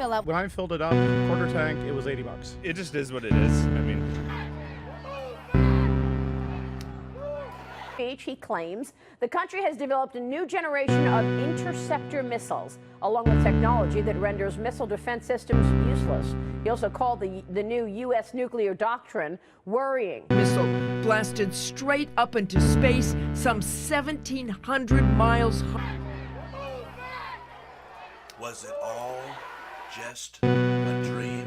fill up? When I filled it up, quarter tank, it was $80. It just is what it is. I mean, He claims the country has developed a new generation of interceptor missiles, along with technology that renders missile defense systems useless. He also called the new U.S. nuclear doctrine worrying. Missile blasted straight up into space, some 1,700 miles high. Was it all just a dream?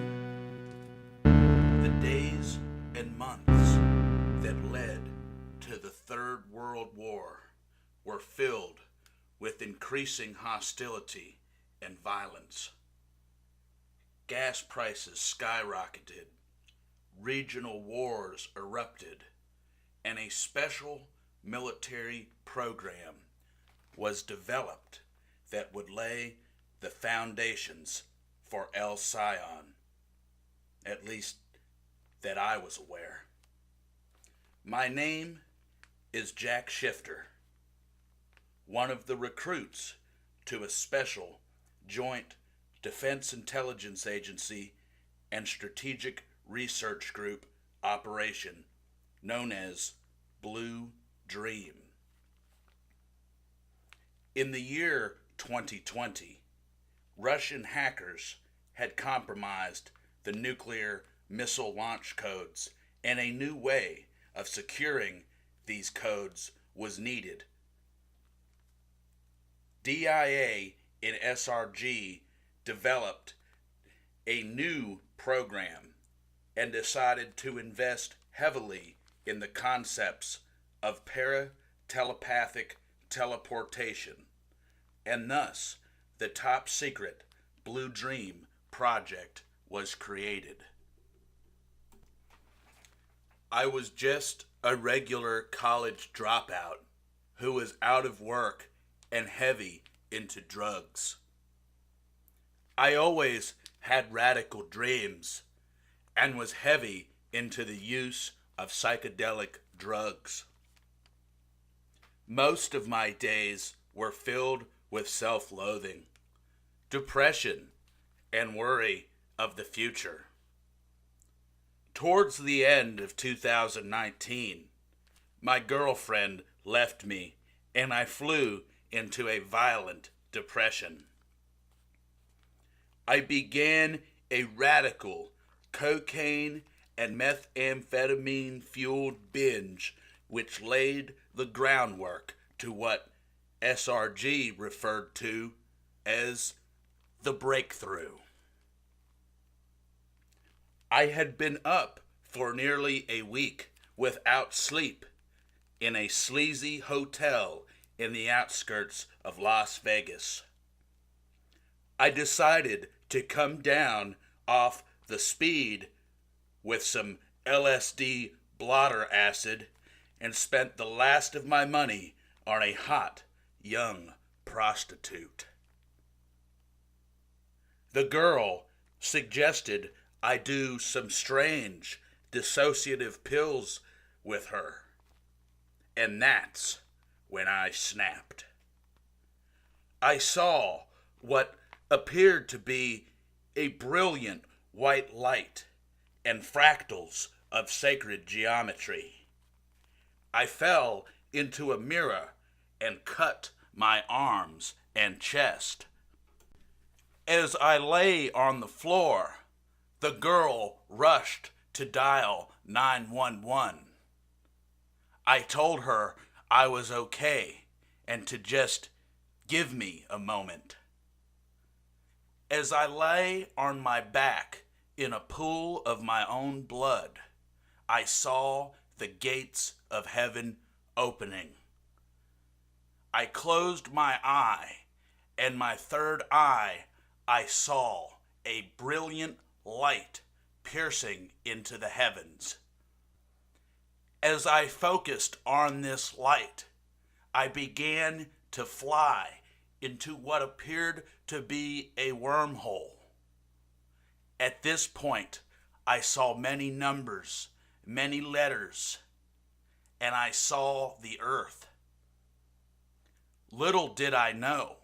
The days and months that led to the Third World War were filled with increasing hostility and violence. Gas prices skyrocketed, regional wars erupted, and a special military program was developed that would lay the foundations for Cyon, at least that I was aware. My name is Jack Shifter, one of the recruits to a special Joint Defense Intelligence Agency and Strategic Research Group operation known as Blue Dream. In the year 2020, Russian hackers had compromised the nuclear missile launch codes, and a new way of securing these codes was needed. DIA and SRG developed a new program and decided to invest heavily in the concepts of para-telepathic teleportation, and thus the top secret Blue Dream project was created. I was just a regular college dropout who was out of work and heavy into drugs. I always had radical dreams and was heavy into the use of psychedelic drugs. Most of my days were filled with self-loathing, depression, and worry of the future. Towards the end of 2019, my girlfriend left me and I flew into a violent depression. I began a radical cocaine and methamphetamine-fueled binge which laid the groundwork to what SRG referred to as the breakthrough. I had been up for nearly a week without sleep in a sleazy hotel in the outskirts of Las Vegas. I decided to come down off the speed with some LSD blotter acid and spent the last of my money on a hot, young prostitute. The girl suggested I do some strange dissociative pills with her, and that's when I snapped. I saw what appeared to be a brilliant white light and fractals of sacred geometry. I fell into a mirror and cut my arms and chest. As I lay on the floor, the girl rushed to dial 911. I told her I was okay and to just give me a moment. As I lay on my back in a pool of my own blood, I saw the gates of heaven opening. I closed my eye, and my third eye I saw a brilliant light piercing into the heavens. As I focused on this light, I began to fly into what appeared to be a wormhole. At this point, I saw many numbers, many letters, and I saw the earth. Little did I know,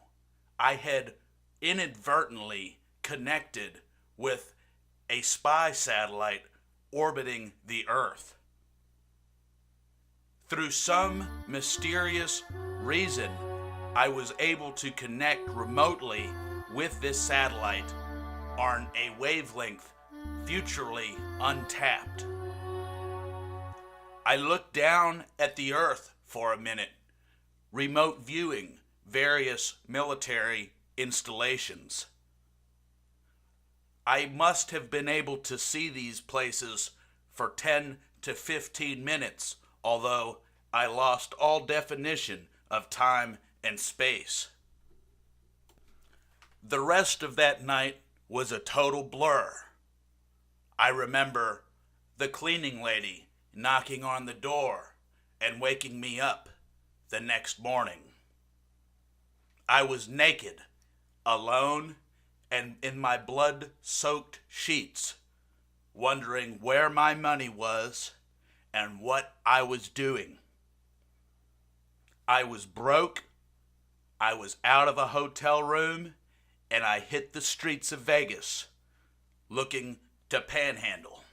I had inadvertently connected with a spy satellite orbiting the Earth. Through some mysterious reason, I was able to connect remotely with this satellite on a wavelength futurely untapped. I looked down at the Earth for a minute, remote viewing various military installations. I must have been able to see these places for 10 to 15 minutes, although I lost all definition of time and space. The rest of that night was a total blur. I remember the cleaning lady knocking on the door and waking me up the next morning. I was naked, alone, and in my blood-soaked sheets, wondering where my money was and what I was doing. I was broke, I was out of a hotel room, and I hit the streets of Vegas looking to panhandle.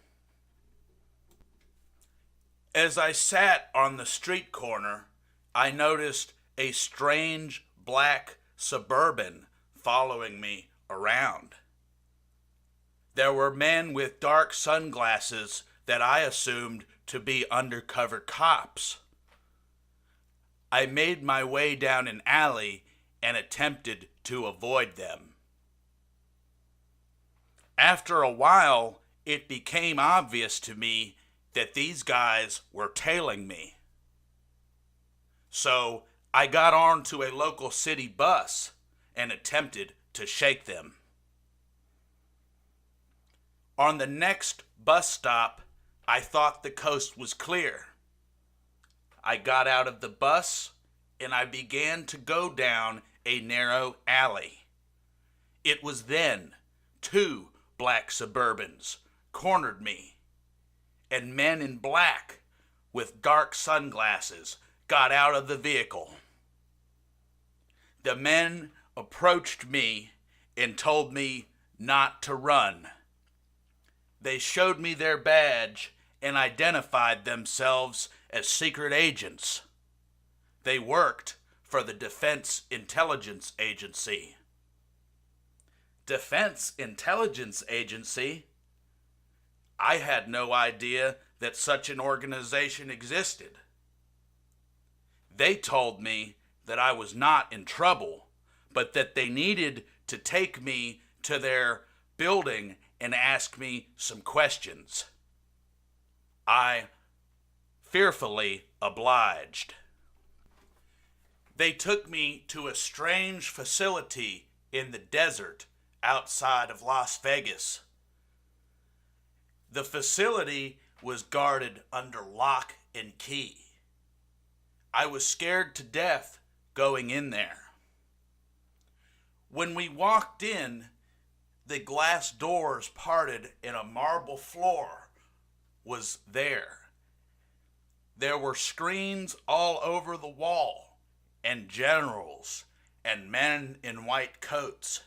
As I sat on the street corner, I noticed a strange black Suburban following me around. There were men with dark sunglasses that I assumed to be undercover cops. I made my way down an alley and attempted to avoid them. After a while, it became obvious to me that these guys were tailing me. So I got onto a local city bus and attempted to shake them. On the next bus stop, I thought the coast was clear. I got out of the bus and I began to go down a narrow alley. It was then 2 black Suburbans cornered me, and men in black with dark sunglasses got out of the vehicle. The men approached me and told me not to run. They showed me their badge and identified themselves as secret agents. They worked for the Defense Intelligence Agency. Defense Intelligence Agency? I had no idea that such an organization existed. They told me that I was not in trouble, but that they needed to take me to their building and ask me some questions. I fearfully obliged. They took me to a strange facility in the desert outside of Las Vegas. The facility was guarded under lock and key. I was scared to death going in there. When we walked in, the glass doors parted and a marble floor was there. There were screens all over the wall, and generals and men in white coats.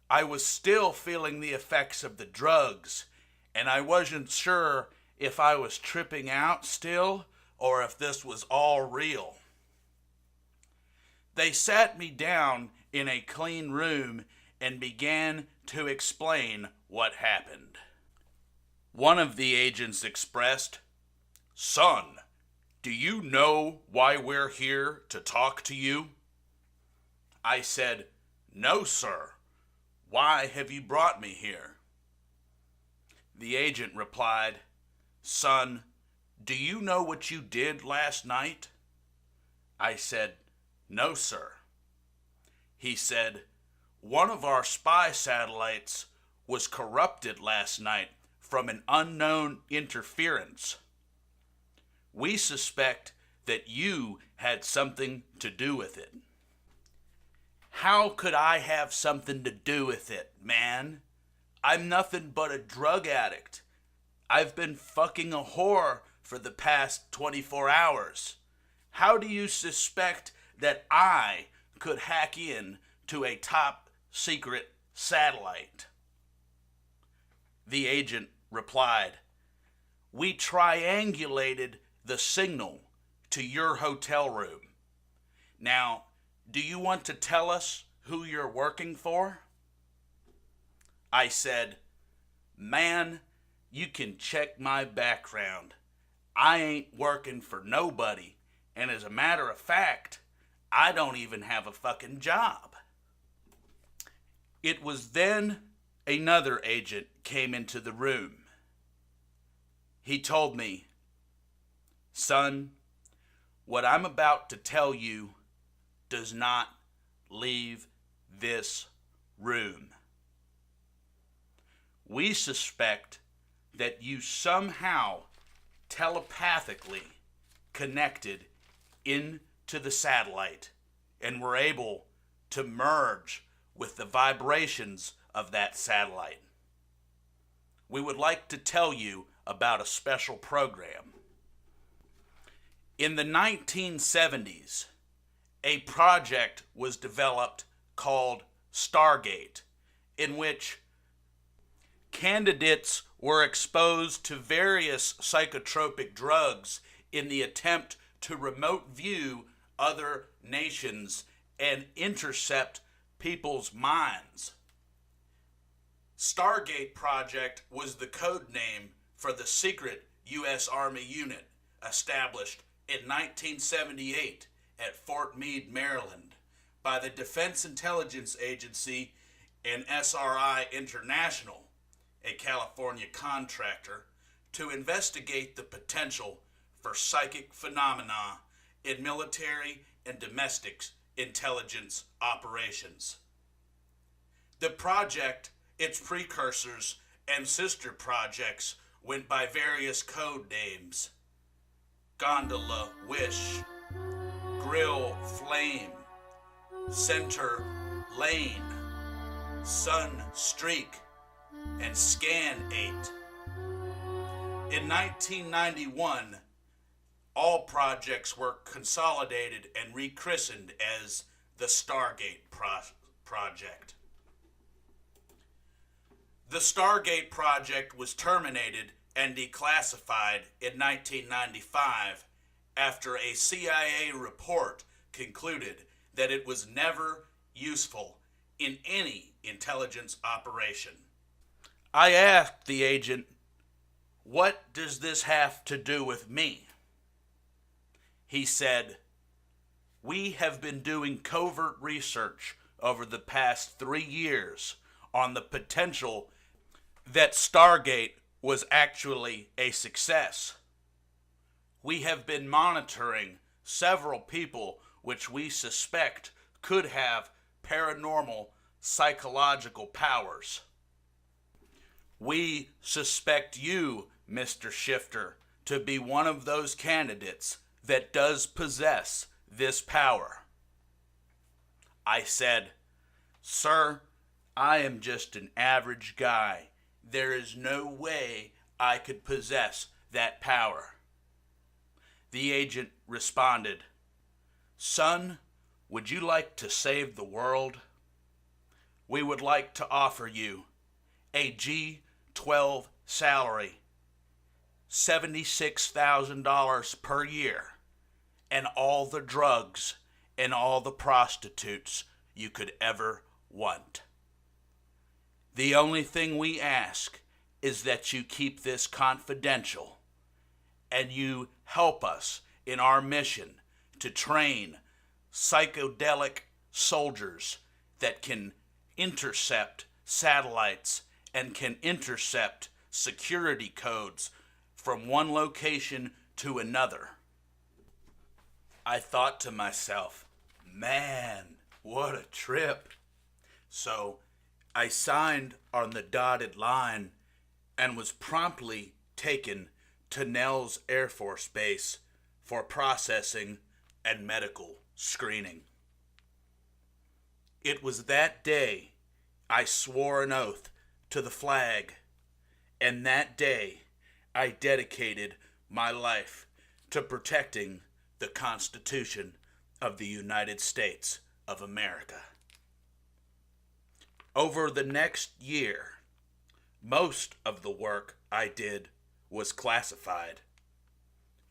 I was still feeling the effects of the drugs, and I wasn't sure if I was tripping out still or if this was all real. They sat me down in a clean room and began to explain what happened. One of the agents expressed, "Son, do you know why we're here to talk to you?" I said, "No, sir. Why have you brought me here?" The agent replied, "Son, do you know what you did last night?" I said, "No, sir." He said, "One of our spy satellites was corrupted last night from an unknown interference. We suspect that you had something to do with it." How could I have something to do with it, man? I'm nothing but a drug addict. I've been fucking a whore for the past 24 hours. How do you suspect that I could hack in to a top secret satellite? The agent replied, we triangulated the signal to your hotel room. Now, do you want to tell us who you're working for? I said, man, you can check my background. I ain't working for nobody, and as a matter of fact, I don't even have a fucking job. It was then another agent came into the room. He told me, son, what I'm about to tell you does not leave this room. We suspect that you somehow telepathically connected into the satellite and were able to merge with the vibrations of that satellite. We would like to tell you about a special program. In the 1970s, a project was developed called Stargate, in which candidates were exposed to various psychotropic drugs in the attempt to remote view other nations and intercept people's minds. Stargate Project was the code name for the secret U.S. Army unit established in 1978 at Fort Meade, Maryland, by the Defense Intelligence Agency and SRI International, a California contractor, to investigate the potential for psychic phenomena in military and domestic intelligence operations. The project, its precursors, and sister projects went by various code names: Gondola Wish, Grill Flame, Center Lane, Sun Streak, and Scan 8. In 1991, all projects were consolidated and rechristened as the Stargate Project. The Stargate Project was terminated and declassified in 1995 after a CIA report concluded that it was never useful in any intelligence operation. I asked the agent, what does this have to do with me? He said, we have been doing covert research over the past 3 years on the potential that Stargate was actually a success. We have been monitoring several people which we suspect could have paranormal psychological powers. We suspect you, Mr. Shifter, to be one of those candidates that does possess this power. I said, sir, I am just an average guy. There is no way I could possess that power. The agent responded, son, would you like to save the world? We would like to offer you a G-12 salary, $76,000 per year, and all the drugs and all the prostitutes you could ever want. The only thing we ask is that you keep this confidential and you help us in our mission to train psychedelic soldiers that can intercept satellites and can intercept security codes from one location to another. I thought to myself, man, what a trip. So I signed on the dotted line and was promptly taken to Nels Air Force Base for processing and medical screening. It was that day I swore an oath to the flag, and that day I dedicated my life to protecting the Constitution of the United States of America. Over the next year, most of the work I did was classified,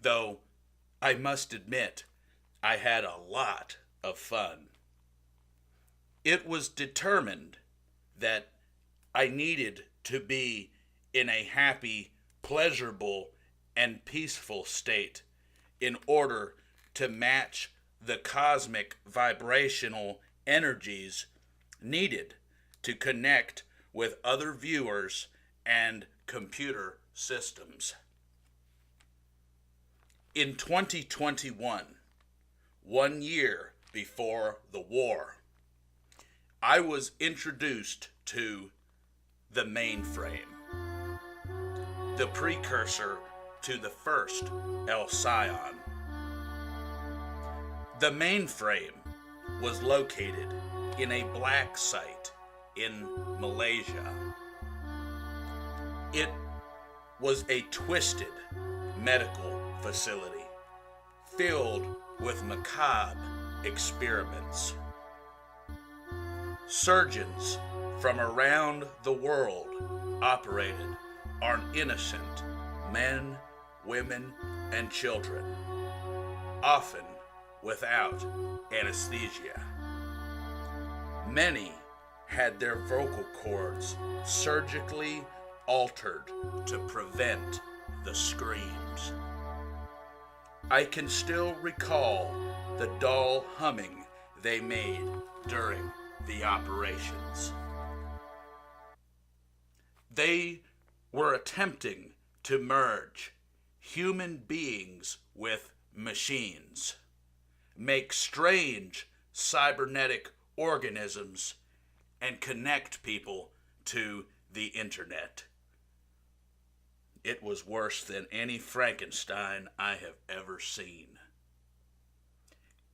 though I must admit I had a lot of fun. It was determined that I needed to be in a happy, pleasurable, and peaceful state in order to match the cosmic vibrational energies needed to connect with other viewers and computer systems. In 2021, 1 year before the war, I was introduced to the mainframe, the precursor to the first Cyon. The mainframe was located in a black site in Malaysia. It was a twisted medical facility filled with macabre experiments. Surgeons from around the world operated on innocent men, women, and children, often without anesthesia. Many had their vocal cords surgically altered to prevent the screams. I can still recall the dull humming they made during the operations. They were attempting to merge human beings with machines, make strange cybernetic organisms, and connect people to the internet. It was worse than any Frankenstein I have ever seen.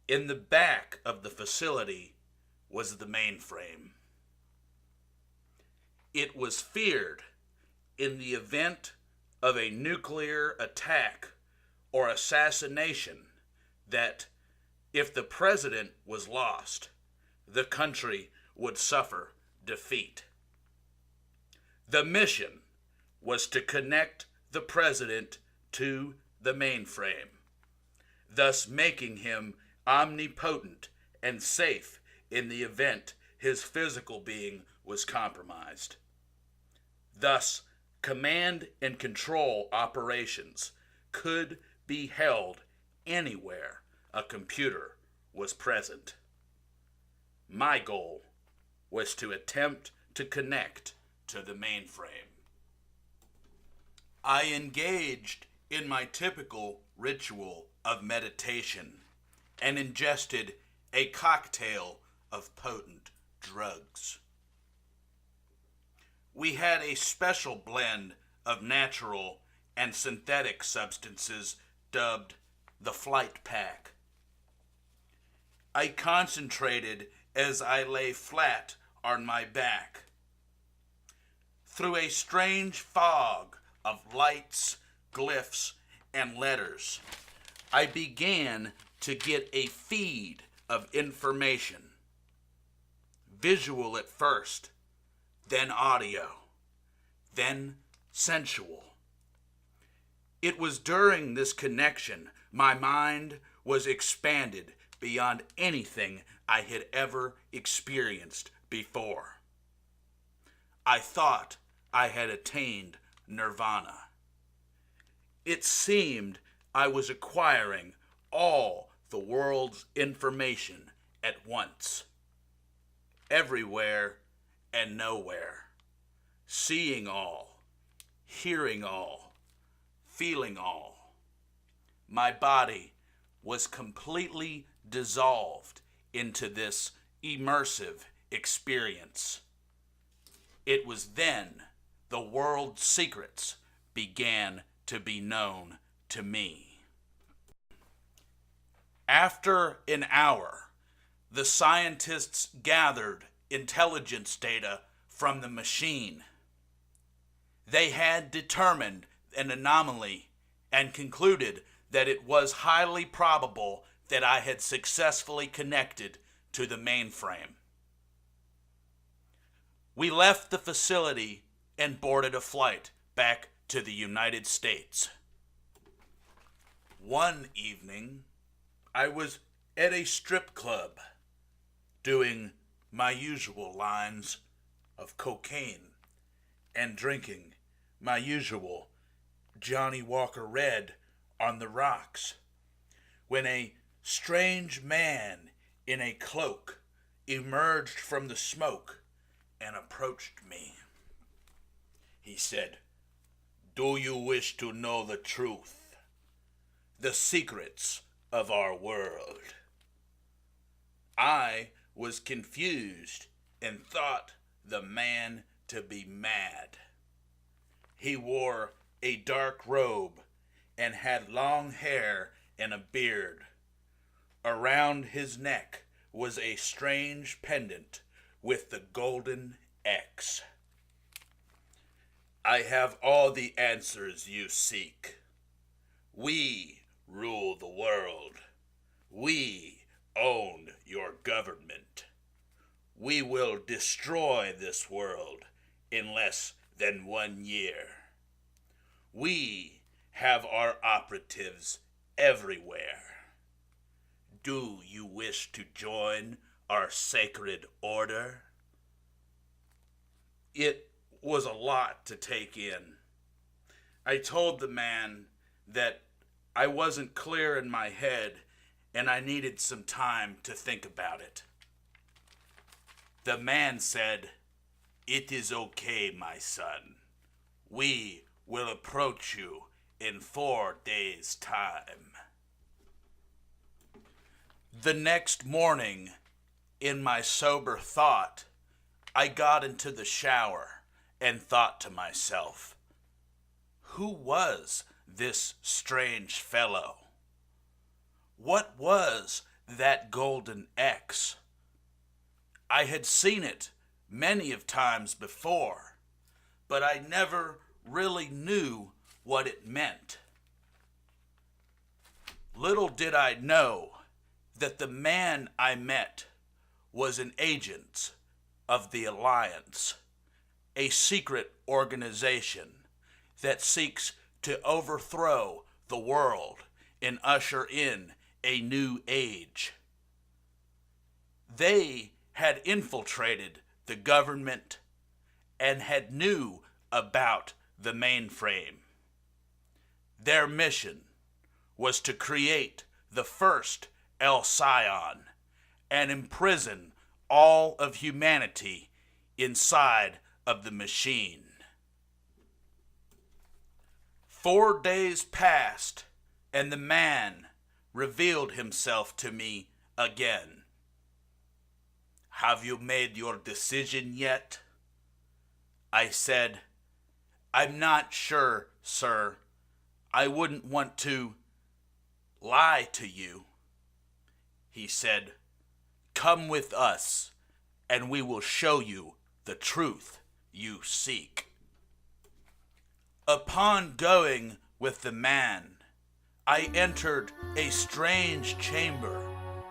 In the back of the facility was the mainframe. It was feared in the event of a nuclear attack or assassination that if the president was lost, the country would suffer defeat. The mission was to connect the president to the mainframe, thus making him omnipotent and safe in the event his physical being was compromised. Thus, command and control operations could be held anywhere a computer was present. My goal was to attempt to connect to the mainframe. I engaged in my typical ritual of meditation and ingested a cocktail of potent drugs. We had a special blend of natural and synthetic substances dubbed the flight pack. I concentrated as I lay flat on my back. Through a strange fog of lights, glyphs, and letters, I began to get a feed of information. Visual at first, then audio, then sensual. It was during this connection my mind was expanded beyond anything I had ever experienced before. I thought I had attained nirvana. It seemed I was acquiring all the world's information at once, everywhere and nowhere, seeing all, hearing all, feeling all. My body was completely dissolved into this immersive experience. It was then the world's secrets began to be known to me. After an hour, the scientists gathered intelligence data from the machine. They had determined an anomaly and concluded that it was highly probable that I had successfully connected to the mainframe. We left the facility and boarded a flight back to the United States. One evening, I was at a strip club doing my usual lines of cocaine and drinking my usual Johnny Walker Red on the rocks, when a strange man in a cloak emerged from the smoke and approached me. He said, "Do you wish to know the truth, the secrets of our world?" I was confused and thought the man to be mad. He wore a dark robe and had long hair and a beard. Around his neck was a strange pendant with the golden X. "I have all the answers you seek. We rule the world. We own your government. We will destroy this world in less than 1 year. We have our operatives everywhere. Do you wish to join our sacred order?" It was a lot to take in. I told the man that I wasn't clear in my head and I needed some time to think about it. The man said, "It is okay, my son. We will approach you in 4 days' time." The next morning, in my sober thought, I got into the shower and thought to myself, who was this strange fellow? What was that golden X? I had seen it many of times before, but I never really knew what it meant. Little did I know that the man I met was an agent of the Alliance, a secret organization that seeks to overthrow the world and usher in a new age. They had infiltrated the government and had knew about the mainframe. Their mission was to create the first Cyon and imprison all of humanity inside of the machine. 4 days passed, and the man revealed himself to me again. "Have you made your decision yet?" I said, "I'm not sure, sir. I wouldn't want to lie to you." He said, "Come with us, and we will show you the truth you seek." Upon going with the man, I entered a strange chamber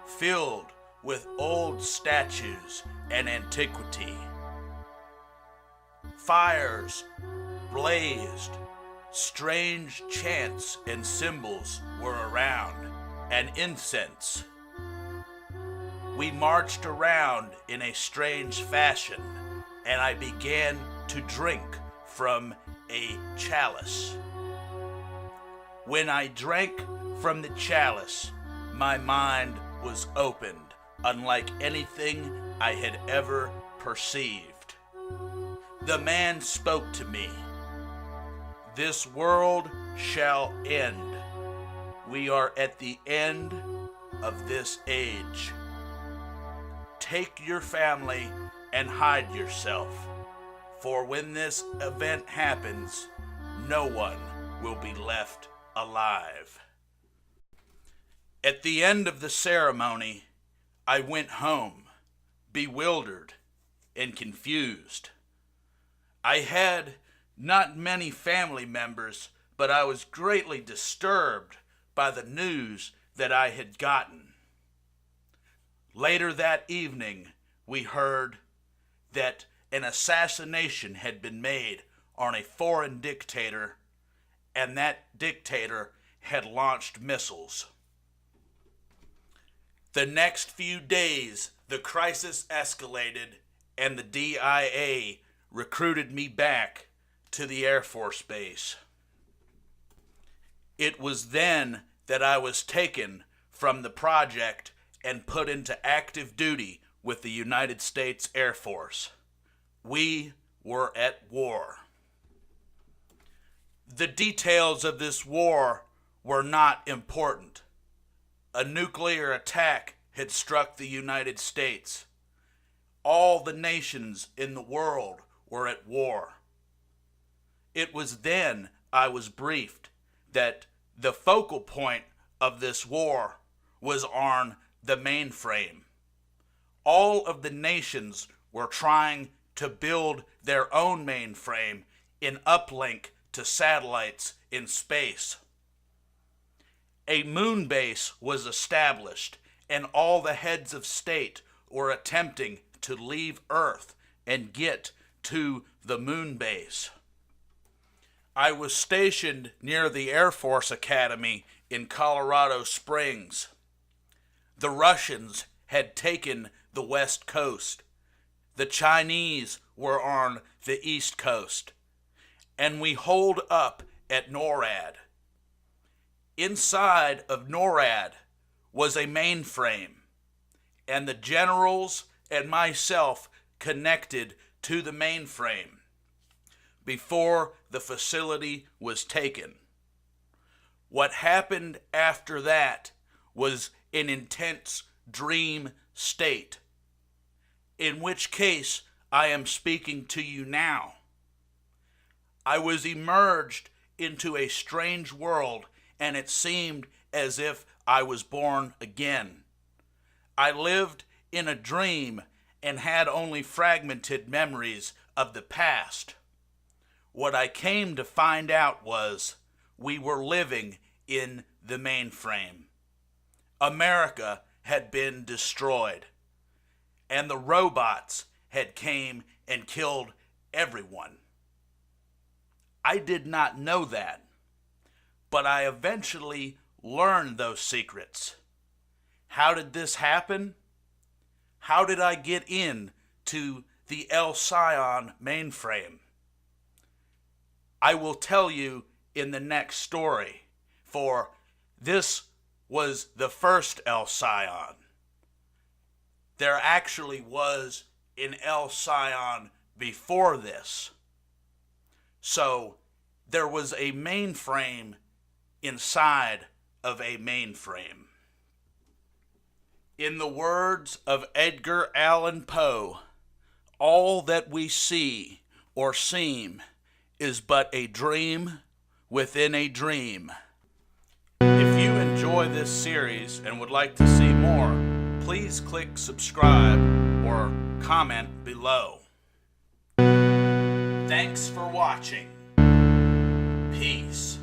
filled with old statues and antiquity. Fires blazed, strange chants and symbols were around, and incense. We marched around in a strange fashion, and I began to drink from a chalice. When I drank from the chalice, my mind was opened, unlike anything I had ever perceived. The man spoke to me. "This world shall end. We are at the end of this age. Take your family and hide yourself, for when this event happens, no one will be left alive." At the end of the ceremony, I went home, bewildered and confused. I had not many family members, but I was greatly disturbed by the news that I had gotten. Later that evening, we heard that an assassination had been made on a foreign dictator, and that dictator had launched missiles. The next few days, the crisis escalated, and the DIA recruited me back to the Air Force Base. It was then that I was taken from the project and put into active duty with the United States Air Force. We were at war. The details of this war were not important. A nuclear attack had struck the United States. All the nations in the world were at war. It was then I was briefed that the focal point of this war was on the mainframe. All of the nations were trying to build their own mainframe in uplink to satellites in space. A moon base was established, and all the heads of state were attempting to leave Earth and get to the moon base. I was stationed near the Air Force Academy in Colorado Springs. The Russians had taken the West Coast. The Chinese were on the East Coast. And we holed up at NORAD. Inside of NORAD was a mainframe, and the generals and myself connected to the mainframe before the facility was taken. What happened after that was an intense dream state, in which case I am speaking to you now. I was immersed into a strange world, and it seemed as if I was born again. I lived in a dream and had only fragmented memories of the past. What I came to find out was we were living in the mainframe. America had been destroyed, and the robots had came and killed everyone. I did not know that, but I eventually learned those secrets. How did this happen? How did I get in to the Cyon mainframe? I will tell you in the next story, for this was the first Cyon. There actually was an Cyon before this. So there was a mainframe inside of a mainframe. In the words of Edgar Allan Poe, all that we see or seem is but a dream within a dream. If you enjoy this series and would like to see more, please click subscribe or comment below. Thanks for watching. Peace.